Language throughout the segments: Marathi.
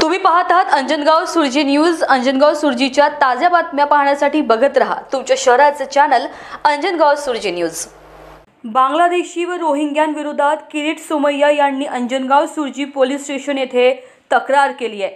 तुम्ही पाहत आहात अंजनगाव सुरजी न्यूज। अंजनगाव सुरजीच्या ताज्या बातम्या पाहण्यासाठी बघत रहा तुमच्या शहराचे चॅनल अंजनगाव सुरजी न्यूज। बांगलादेशी व रोहिंग्यांविरोधात किरीट सोमय्या यांनी अंजनगाव सुरजी पोलीस स्टेशन येथे तक्रार केली आहे।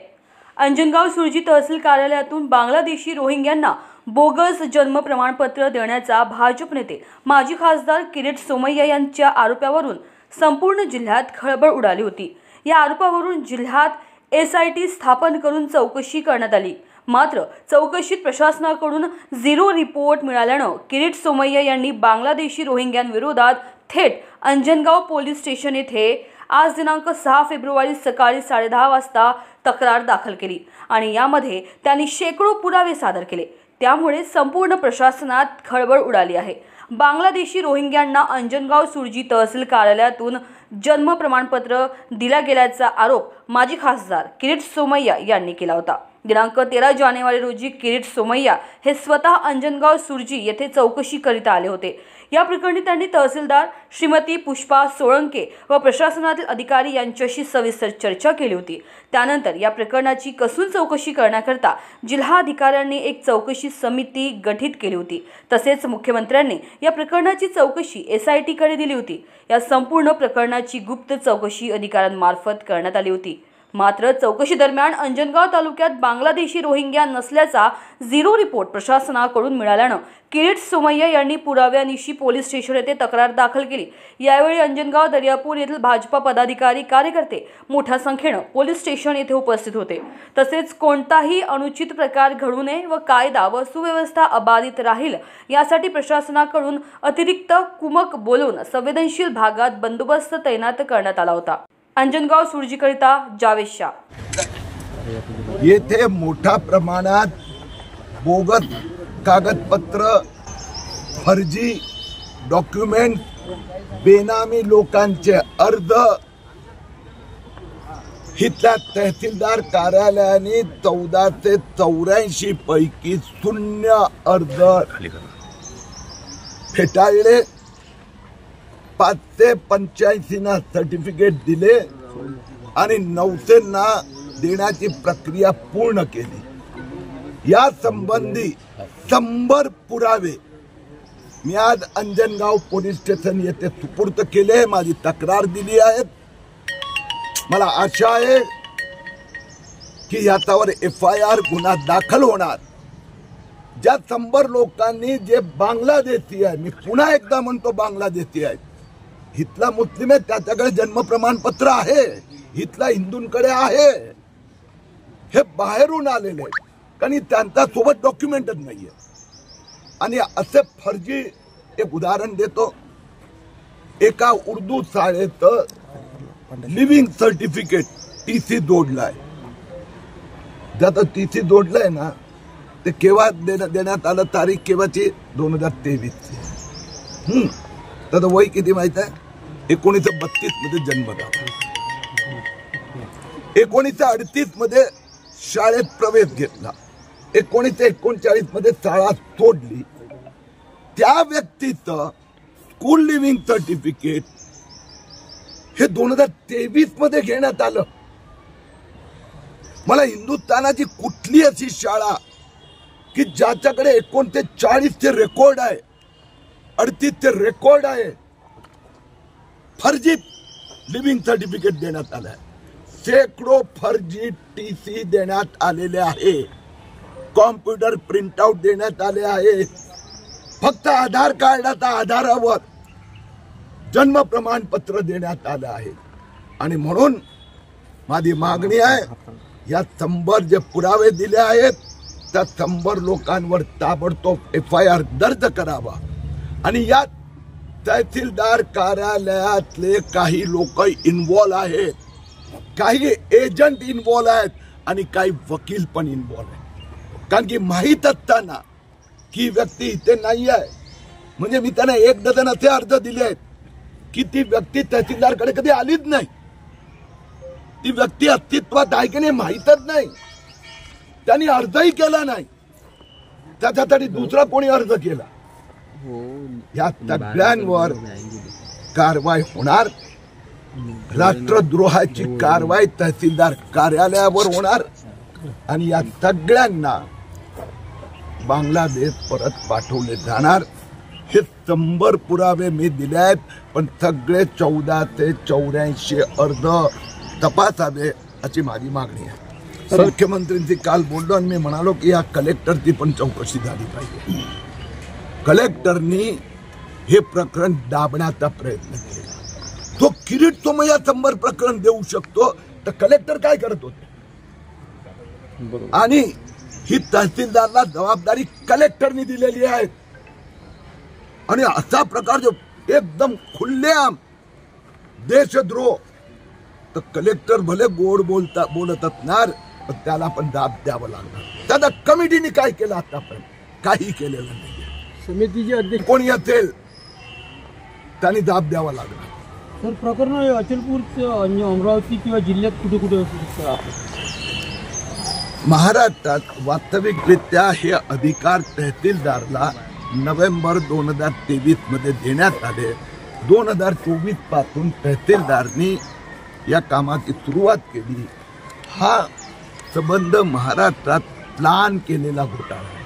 अंजनगाव सुरजी तहसील कार्यालयातून बांगलादेशी रोहिंग्यांना बोगस जन्म प्रमाणपत्र देण्याचा भाजप नेते माजी खासदार किरीट सोमय्या यांच्या आरोपावरून संपूर्ण जिल्ह्यात खळबळ उडाली होती। या आरोपावरून जिल्ह्यात SIT स्थापन करून चौकशी करण्यात आली, मात्र चौकशीत प्रशासनाकडून झिरो रिपोर्ट मिळाल्याने किरीट सोमय्या यांनी बांगलादेशी रोहिंग्यांविरोधात थेट अंजनगाव पोलीस स्टेशन येथे आज दिनांक 6 फेब्रुवारी सकाळी 10:30 वाजता तक्रार दाखल केली आणि यामध्ये त्यांनी शेकडो पुरावे सादर केले। त्यामुळे संपूर्ण प्रशासनात खळबळ उडाली आहे। बांगलादेशी रोहिंग्यांना अंजनगाव सुरजी तहसील कार्यालयातून जन्म प्रमाणपत्र दिला गेल्याचा आरोप माजी खासदार किरीट सोमय्या यांनी केला होता। दिनांक 13 जानेवारी रोजी किरीट सोमय्या हे स्वतः अंजनगाव सुरजी येथे चौकशी करीत आले होते। या प्रकरणी त्यांनी तहसीलदार श्रीमती पुष्पा सोळंके व प्रशासनातील अधिकारी यांच्याशी सविस्तर चर्चा केली होती। त्यानंतर या प्रकरणाची कसून चौकशी करण्याकरता जिल्हाधिकाऱ्यांनी एक चौकशी समिती गठीत केली होती। तसेच मुख्यमंत्र्यांनी या प्रकरणाची चौकशी SIT कडे दिली होती। या संपूर्ण प्रकरणाची गुप्त चौकशी अधिकाऱ्यांमार्फत करण्यात आली होती। मात्र चौकशी दरम्यान अंजनगाव तालुक्यात बांगलादेशी रोहिंग्या नसल्याचा झिरो रिपोर्ट प्रशासनाकडून मिळाल्याने किरीट सोमय्या यांनी पुराव्यानिशी पोलीस स्टेशन येथे तक्रार दाखल केली। यावेळी अंजनगाव दर्यापूर येथील भाजपा पदाधिकारी कार्यकर्ते मोठ्या संख्येने पोलीस स्टेशन येथे उपस्थित होते। तसेच कोणताही अनुचित प्रकार घडू नये व कायदा व सुव्यवस्था अबाधित राहील यासाठी प्रशासनाकडून अतिरिक्त कुमक बोलवून संवेदनशील भागात बंदोबस्त तैनात करण्यात आला होता। अंजनगाव सुरजीकरिता जावेद शाह। येथे मोठ्या प्रमाणात बोगस कागदपत्र, फर्जी डॉक्युमेंट, बेनामी लोकांचे अर्ज इथल्या तहसीलदार कार्यालयाने 1484 पैकी 0 अर्ज फेटाळले। 585 ना सर्टिफिकेट दिले आणि 900 ना देण्याची प्रक्रिया पूर्ण केली। या संबंधी 100 पुरावे मी आज अंजनगाव पोलीस स्टेशन येथे सुपूर्द केले, माझी तक्रार दिली आहे। मला आशा आहे की याच्यावर FIR गुन्हा दाखल होणार। ज्या 100 लोकांनी जे बांगलादेशी आहे, मी पुन्हा एकदा म्हणतो बांगलादेशी आहे, इथला मुस्लिम आहे, त्याच्याकडे जन्म प्रमाणपत्र आहे, इथला हिंदूंकडे आहे, हे बाहेरून आलेले आहेत कारण त्यांच्या सोबत डॉक्युमेंटच नाहीये। आणि असे फर्जी एक उदाहरण देतो। एका उर्दू शाळेत लिव्हिंग सर्टिफिकेट TC जोडलाय। ज्याचं TC जोडलंय ना ते केव्हा देण्यात आलं, तारीख केव्हाची 2023 त्याचं वय किती माहित आहे? 1932 मध्ये जन्म झाला। 1938 मध्ये शाळेत प्रवेश घेतला। 1939 मध्ये शाळा सोडली। त्या व्यक्तीचं स्कूल लिव्हिंग सर्टिफिकेट हे 2023 मध्ये घेण्यात आलं। मला हिंदुस्थानाची कुठली अशी शाळा की ज्याच्याकडे 39 चे रेकॉर्ड आहे, 38 चे रेकॉर्ड आहे, फर्जी लिव्हिंग सर्टिफिकेट देण्यात आलं आहे। शेकडो फर्जी TC देण्यात आलेले आहे, कॉम्प्युटर प्रिंटआउट देण्यात आले आहे। फक्त आधार कार्डाच्या आधारावर जन्म प्रमाणपत्र देण्यात आलं आहे। आणि म्हणून माझी मागणी आहे, या 100 जे पुरावे दिले आहेत त्या 100 लोकांवर ताबडतोब FIR दर्ज करावा। आणि यात तहसीलदार कार्यालयातले काही लोक इन्व्हॉल्व आहेत, काही एजंट इन्व्हॉल्व आहेत आणि काही वकील पण इन्व्हॉल्व आहेत। कारण की माहीत असताना की व्यक्ती इथे नाही आहे, म्हणजे मी त्यांना 1 डझन असे अर्ज दिले आहेत की ती व्यक्ती तहसीलदारकडे कधी आलीच नाही, ती व्यक्ती अस्तित्वात आहे की नाही माहीतच नाही, त्यांनी अर्जही केला नाही, त्याच्यासाठी दुसरा कोणी अर्ज केला। या सगळ्यांवर कारवाई होणार राष्ट्रद्रोहाची कारवाई तहसीलदार कार्यालयावर होणार आणि या सगळ्यांना बांगलादेश परत पाठवले जाणार. हे 100 पुरावे मी दिले आहेत, पण सगळे 14 ते 84 अर्ज तपासावे अशी माझी मागणी आहे. मुख्यमंत्र्यांशी काल बोललो आणि मी म्हणालो की या कलेक्टरची पण चौकशी झाली पाहिजे. कलेक्टरनी हे प्रकरण दाबण्याचा प्रयत्न केला. तो किरीट सोमय्या 100 प्रकरण देऊ शकतो, तर कलेक्टर काय करत होते? आणि ही तहसीलदारला जबाबदारी कलेक्टरनी दिलेली आहे. आणि असा प्रकार जो एकदम खुल्लेआम देशद्रोह, तर कलेक्टर भले गोड बोलत असणार, पण त्याला पण दाब द्यावं लागणार. त्याला कमिटीने काय केलं आतापर्यंत? काही केलेलं नाही. समितीचे अध्यक्ष कोणी असेल त्यांनी दाब द्यावा लागणार. सर, प्रकरण अचलपूर अमरावती किंवा जिल्ह्यात कुठे कुठे असू शकतं? महाराष्ट्रात वास्तविकरित्या हे अधिकार तहसीलदारला नोव्हेंबर 2023 मध्ये देण्यात आले. 2024 पासून तहसीलदारनी या कामाची सुरुवात केली. हा संबंध महाराष्ट्रात प्लान केलेला घोटाळा आहे.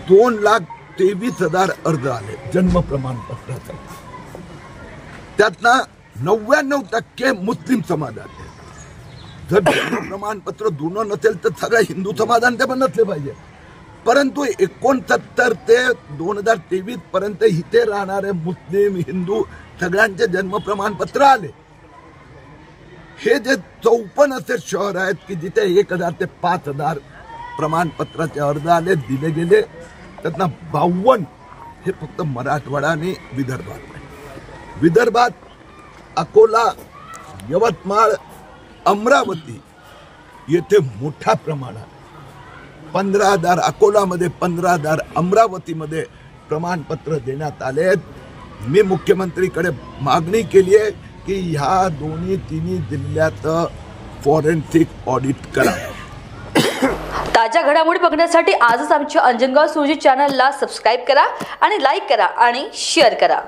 2,23,000 अर्ज आले जन्म प्रमाणपत्राचे. त्यातनं 99% मुस्लिम समाजाचे. जर जन्म प्रमाणपत्र जुनं नसेल तर सगळ्या हिंदू समाजांचे पण नसले पाहिजे. परंतु 69 ते 2023 पर्यंत इथे राहणारे मुस्लिम हिंदू सगळ्यांचे जन्म प्रमाणपत्र आले. हे जे 54 असे शहर आहेत की जिथे 1,000 ते 5,000 प्रमाणपत्राचे अर्ज आले, दिले गेले, त्यातनं 52 हे फक्त मराठवाडा आणि विदर्भात अकोला, यवतमाळ, अमरावती येथे मोठ्या प्रमाणात 15,000 अकोलामध्ये, 15,000 अमरावतीमध्ये प्रमाणपत्र देण्यात आले. मी मुख्यमंत्रीकडे मागणी केली आहे की ह्या तिन्ही जिल्ह्यात फॉरेन्सिक ऑडिट करा. ताज्या घडामोडी बघण्यासाठी आजच आमच्या अंजनगाव सुरजी चॅनलला सबस्क्राईब करा आणि लाईक करा आणि शेअर करा.